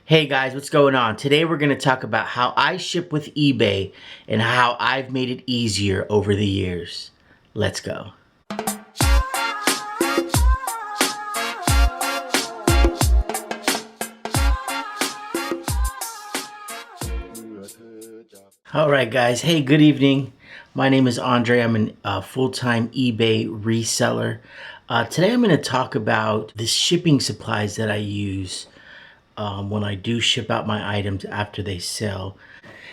Hey guys, what's going on? Today we're going to talk about how I ship with eBay and how I've made it easier over the years. Let's go. All right, guys. Hey, good evening. My name is Andre. I'm a full-time eBay reseller. Today I'm going to talk about the shipping supplies that I use when I do ship out my items after they sell.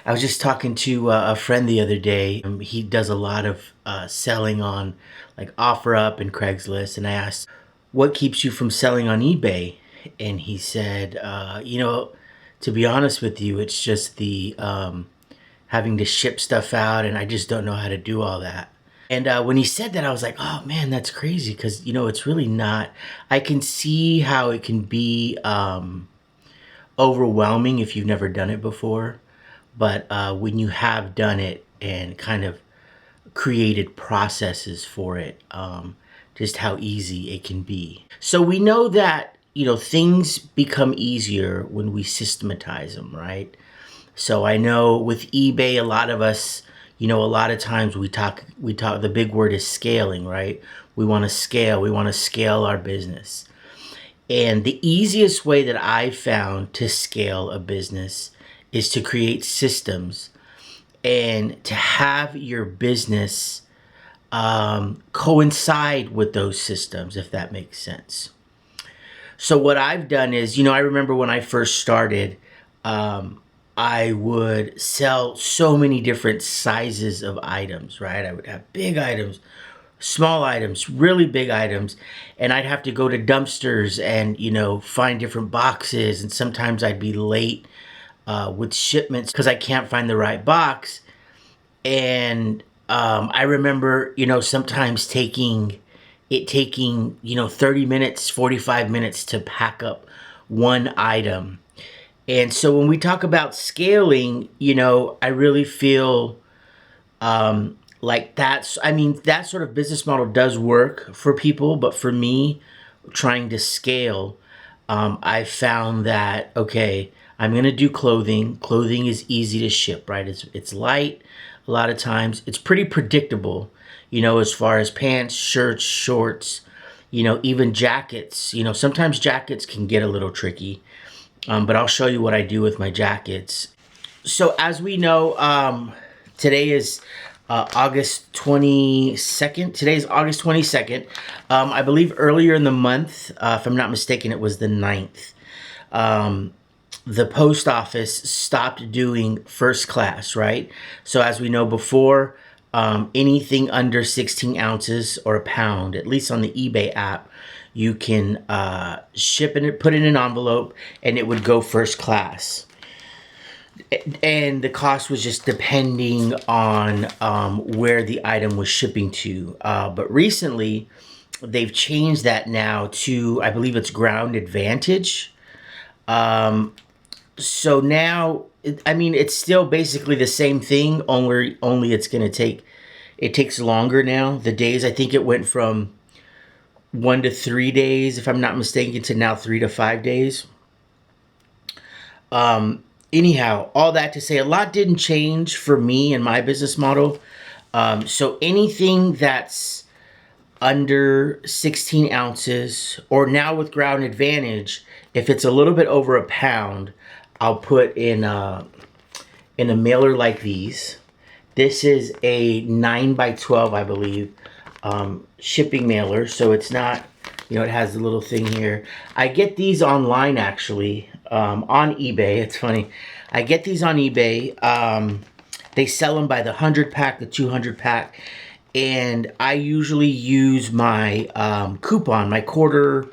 I was just talking to a friend the other day. He does a lot of selling on like OfferUp and Craigslist, and I asked, "What keeps you from selling on eBay?" And he said, to be honest with you, it's just the having to ship stuff out, and I just don't know how to do all that." And when he said that, I was like, "Oh man, that's crazy," because it's really not. I can see how it can be overwhelming if you've never done it before. But when you have done it and kind of created processes for it, just how easy it can be. So we know that, things become easier when we systematize them, right? So I know with eBay, a lot of us, a lot of times we talk, the big word is scaling, right? We want to scale our business. And the easiest way that I've found to scale a business is to create systems and to have your business coincide with those systems, if that makes sense. So what I've done is, I remember when I first started, I would sell so many different sizes of items, right? I would have big items, small items, really big items, and I'd have to go to dumpsters and find different boxes, and sometimes I'd be late with shipments because I can't find the right box. And I remember sometimes taking 30 minutes, 45 minutes to pack up one item. And so when we talk about scaling, I really feel like that sort of business model does work for people, but for me, trying to scale, I found that, okay, I'm going to do clothing. Clothing is easy to ship, right? It's light. A lot of times it's pretty predictable, as far as pants, shirts, shorts, even jackets. Sometimes jackets can get a little tricky, but I'll show you what I do with my jackets. So as we know, today is August 22nd. Today is August 22nd. I believe earlier in the month, if I'm not mistaken, it was the 9th. The post office stopped doing first class, right? So as we know before, anything under 16 ounces or a pound, at least on the eBay app, you can ship it, put it in an envelope, and it would go first class. And the cost was just depending on where the item was shipping to. But recently, they've changed that now to, I believe it's Ground Advantage. So now, it's still basically the same thing, only it takes longer now. The days, I think it went from 1 to 3 days, if I'm not mistaken, to now 3 to 5 days. Anyhow, all that to say, a lot didn't change for me and my business model. So anything that's under 16 ounces, or now with Ground Advantage, if it's a little bit over a pound, I'll put in a mailer like these. This is a 9x12, I believe, shipping mailer. So it's not, it has a little thing here. I get these online, actually, on eBay. It's funny. I get these on eBay. They sell them by the 100 pack, the 200 pack. And I usually use my coupon, my quarter.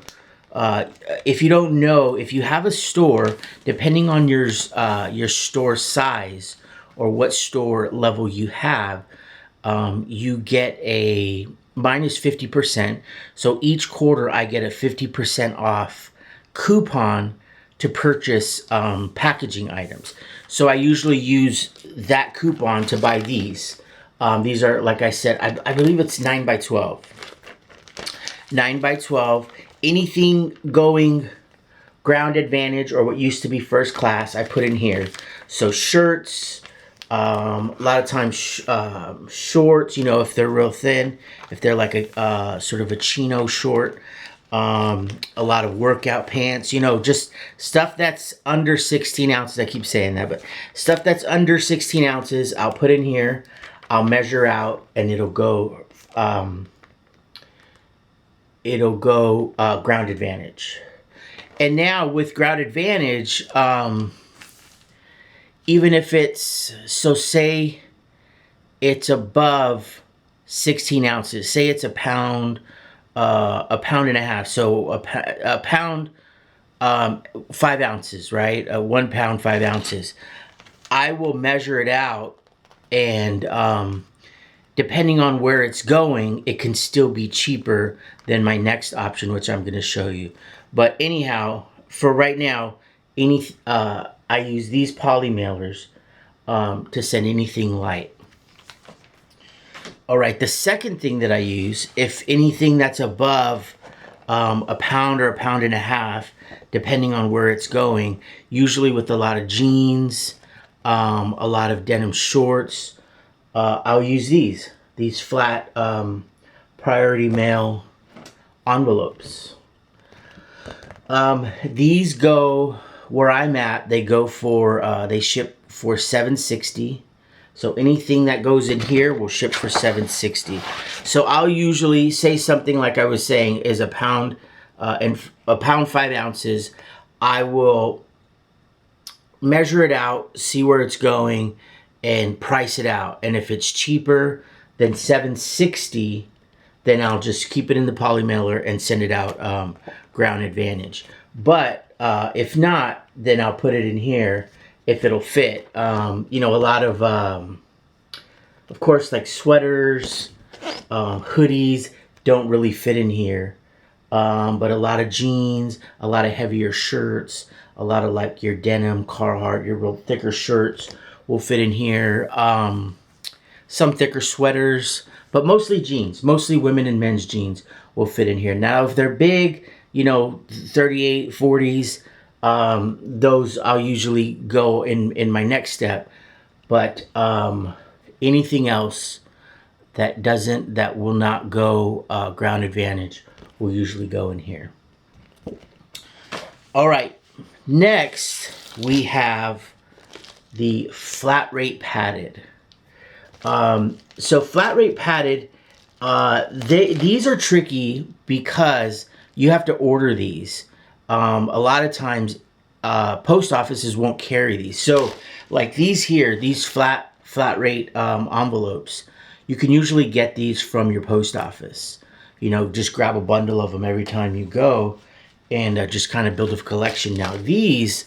If you don't know, if you have a store, depending on your store size or what store level you have, you get a minus 50%. So each quarter I get a 50% off coupon to purchase packaging items. So I usually use that coupon to buy these. These are, like I said, I believe it's 9x12. 9x12. Anything going Ground Advantage, or what used to be First Class, I put in here. So shirts, a lot of times shorts, you know, if they're real thin, if they're like a sort of a chino short, a lot of workout pants, you know, just stuff that's under 16 ounces. I keep saying that, but stuff that's under 16 ounces, I'll put in here. I'll measure out, and it'll go Ground Advantage. And now with Ground Advantage, even if it's, so say it's above 16 ounces, say it's a pound and a half, so a pound, 5 ounces, right? 1 pound, 5 ounces. I will measure it out, and depending on where it's going, it can still be cheaper than my next option, which I'm going to show you. But anyhow, for right now, I use these poly mailers to send anything light. All right, the second thing that I use, if anything that's above a pound or a pound and a half, depending on where it's going, usually with a lot of jeans, a lot of denim shorts, I'll use these flat Priority Mail envelopes. These go where I'm at. They go for they ship for $7.60. So anything that goes in here will ship for $7.60. So I'll usually say something like I was saying is a pound and a pound 5 ounces. I will measure it out, see where it's going, and price it out. And if it's cheaper than $7.60, then I'll just keep it in the poly mailer and send it out Ground Advantage. But if not, then I'll put it in here if it'll fit. You know, a lot of course, like sweaters, hoodies don't really fit in here. But a lot of jeans, a lot of heavier shirts, a lot of like your denim, Carhartt, your real thicker shirts will fit in here. Some thicker sweaters, but mostly jeans, mostly women and men's jeans will fit in here. Now, if they're big, you know, 38, 40s, those I'll usually go in my next step. But anything else that will not go Ground Advantage will usually go in here. All right, next we have the flat rate padded. So flat rate padded, these are tricky because you have to order these. A lot of times post offices won't carry these. So like these here, these flat rate envelopes, you can usually get these from your post office. You know, just grab a bundle of them every time you go and just kind of build a collection. Now these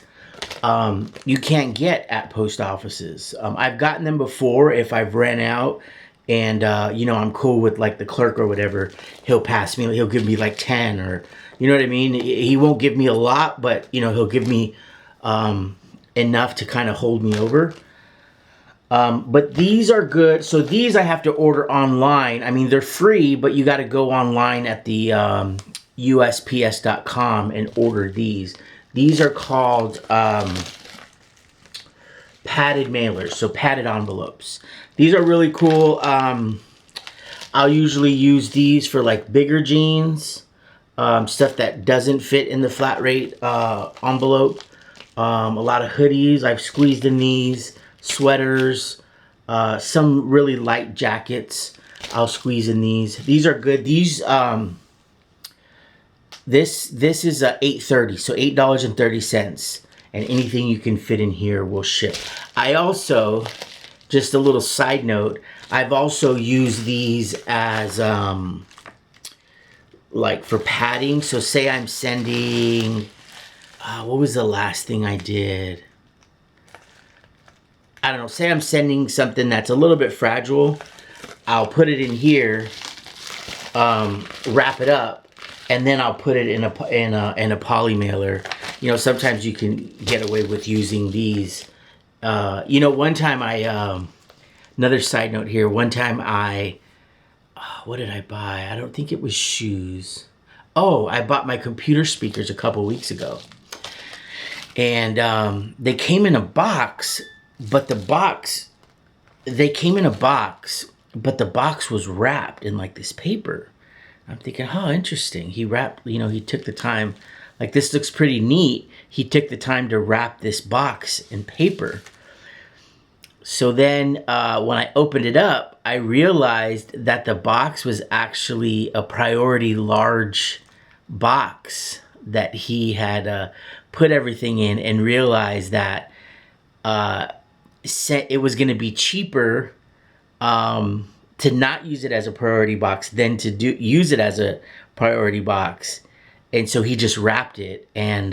you can't get at post offices. I've gotten them before if I've ran out, and you know, I'm cool with like the clerk or whatever. He'll pass me, he'll give me like 10, or you know what I mean? He won't give me a lot, but you know, he'll give me enough to kind of hold me over. But these are good. So these I have to order online. I mean, they're free, but you got to go online at the USPS.com and order these. These are called padded mailers, so padded envelopes. These are really cool. I'll usually use these for like bigger jeans, stuff that doesn't fit in the flat rate envelope. A lot of hoodies I've squeezed in these, sweaters, some really light jackets I'll squeeze in these. These are good. These this is $8.30, so $8.30, and anything you can fit in here will ship. I also, just a little side note, I've also used these as like for padding. So say I'm sending, what was the last thing I did? I don't know, say I'm sending something that's a little bit fragile. I'll put it in here, wrap it up, and then I'll put it in a poly mailer. You know, sometimes you can get away with using these. You know, one time another side note here, one time what did I buy? I don't think it was shoes. Oh, I bought my computer speakers a couple weeks ago. And they came in a box, but the box, they came in a box, but the box was wrapped in like this paper. I'm thinking, oh, interesting. He wrapped, you know, he took the time, like this looks pretty neat. He took the time to wrap this box in paper. So then when I opened it up, I realized that the box was actually a Priority large box that he had put everything in, and realized that it was going to be cheaper to not use it as a priority box than to use it as a priority box. And so he just wrapped it and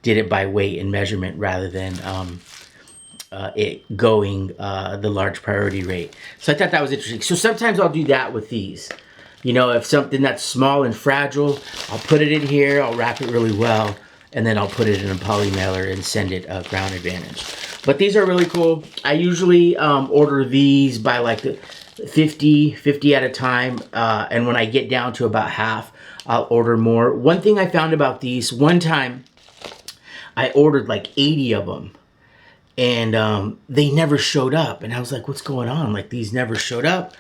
did it by weight and measurement rather than it going the large priority rate. So I thought that was interesting. So sometimes I'll do that with these. You know, if something that's small and fragile, I'll put it in here, I'll wrap it really well, and then I'll put it in a poly mailer and send it Ground Advantage. But these are really cool. I usually order these by like 50 at a time. And when I get down to about half, I'll order more. One thing I found about these, one time I ordered like 80 of them. And they never showed up. And I was like, what's going on? Like, these never showed up.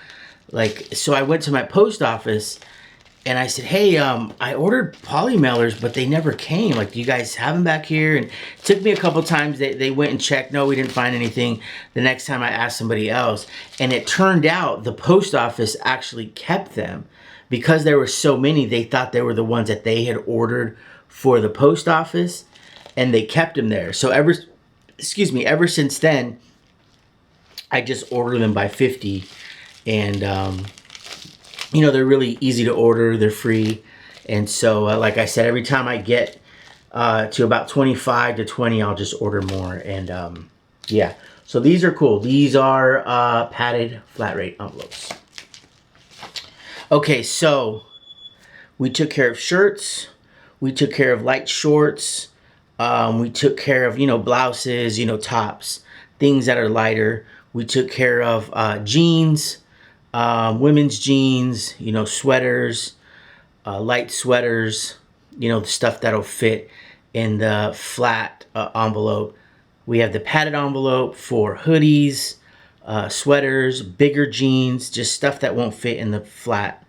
Like, so I went to my post office and I said, hey, I ordered poly mailers, but they never came. Like, do you guys have them back here? And it took me a couple times. They went and checked. No, we didn't find anything. The next time I asked somebody else. And it turned out the post office actually kept them. Because there were so many, they thought they were the ones that they had ordered for the post office. And they kept them there. So ever since then, I just order them by 50. And, you know, they're really easy to order. They're free. And so, like I said, every time I get to about 25 to 20, I'll just order more. And, yeah. So these are cool. These are padded flat rate envelopes. Okay, so we took care of shirts. We took care of light shorts. We took care of, you know, blouses, you know, tops, things that are lighter. We took care of jeans, women's jeans, you know, sweaters, light sweaters, you know, the stuff that'll fit in the flat envelope. We have the padded envelope for hoodies, sweaters, bigger jeans, just stuff that won't fit in the flat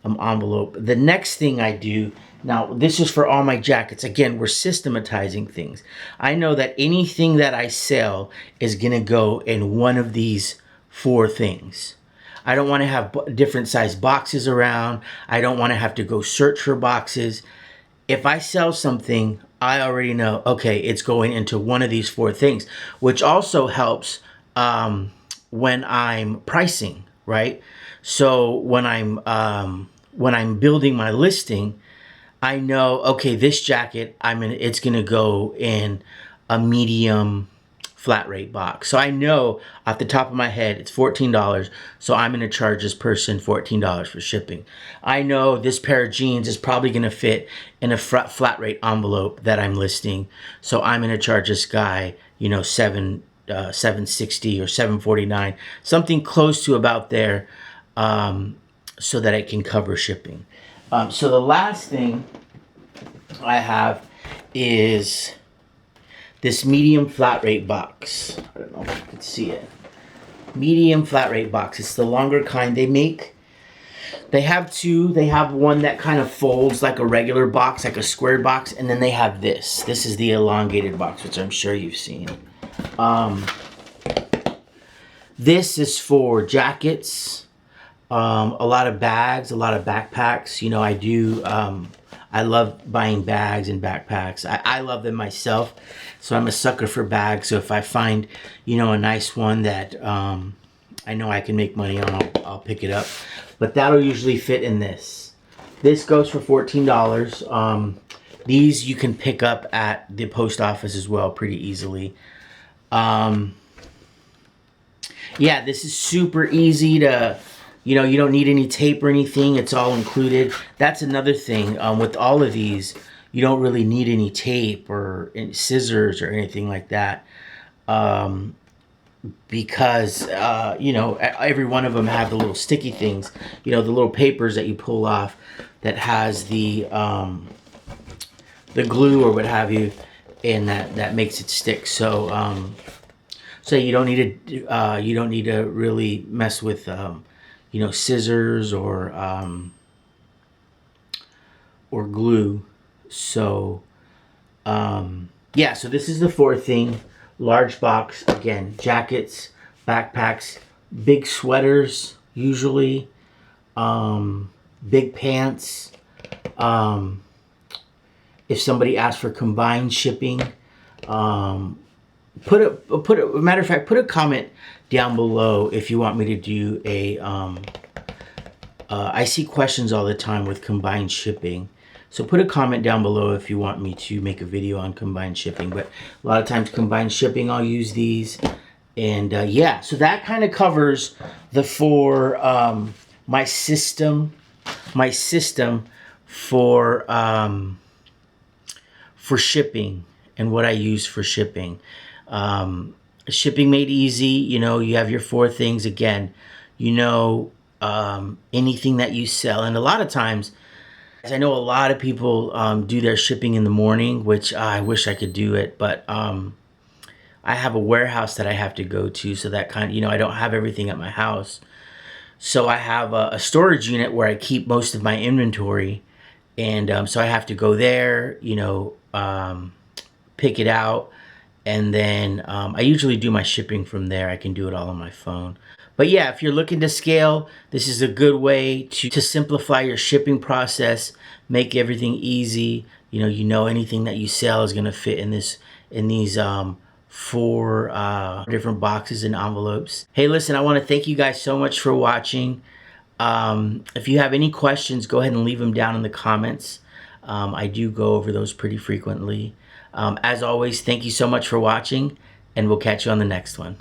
envelope. The next thing I do, now this is for all my jackets. Again, we're systematizing things. I know that anything that I sell is going to go in one of these 4 things. I don't want to have different size boxes around. I don't want to have to go search for boxes. If I sell something, I already know, okay, it's going into one of these 4 things, which also helps when I'm pricing, right? So when I'm building my listing, I know, okay, this jacket, it's gonna go in a medium flat rate box. So I know off the top of my head, it's $14. So I'm gonna charge this person $14 for shipping. I know this pair of jeans is probably gonna fit in a flat rate envelope that I'm listing. So I'm gonna charge this guy, you know, $760 or $749, something close to about there, so that it can cover shipping. So the last thing I have is this medium flat rate box. I don't know if you can see it. Medium flat rate box. It's the longer kind they make. They have 2. They have one that kind of folds like a regular box, like a square box, and then they have this. This is the elongated box, which I'm sure you've seen. This is for jackets, a lot of bags, a lot of backpacks. You know, I love buying bags and backpacks. I love them myself, so I'm a sucker for bags. So if I find, you know, a nice one that I know I can make money on, I'll pick it up. But that'll usually fit in this. This goes for $14. These you can pick up at the post office as well pretty easily. Yeah, this is super easy to, you know, you don't need any tape or anything. It's all included. That's another thing. With all of these, you don't really need any tape or any scissors or anything like that. Because, you know, every one of them have the little sticky things, you know, the little papers that you pull off that has the glue or what have you. and that makes it stick. So so you don't need to really mess with scissors or glue. So yeah, so this is the fourth thing. Large box, again, jackets, backpacks, big sweaters usually, big pants. If somebody asks for combined shipping, matter of fact, put a comment down below if you want me to do a I see questions all the time with combined shipping. So put a comment down below if you want me to make a video on combined shipping. But a lot of times combined shipping, I'll use these. And yeah, so that kind of covers the four, my system for shipping and what I use for shipping. Shipping Made Easy, you have your four things. Again, anything that you sell. And a lot of times, I know a lot of people do their shipping in the morning, which I wish I could do it, but I have a warehouse that I have to go to, so that I don't have everything at my house. So I have a storage unit where I keep most of my inventory, and so I have to go there, pick it out, and then I usually do my shipping from there. I can do it all on my phone. But yeah, if you're looking to scale, this is a good way to simplify your shipping process, make everything easy. Anything that you sell is gonna fit in these four different boxes and envelopes. Hey, listen, I want to thank you guys so much for watching. If you have any questions, go ahead and leave them down in the comments. I do go over those pretty frequently. As always, thank you so much for watching, and we'll catch you on the next one.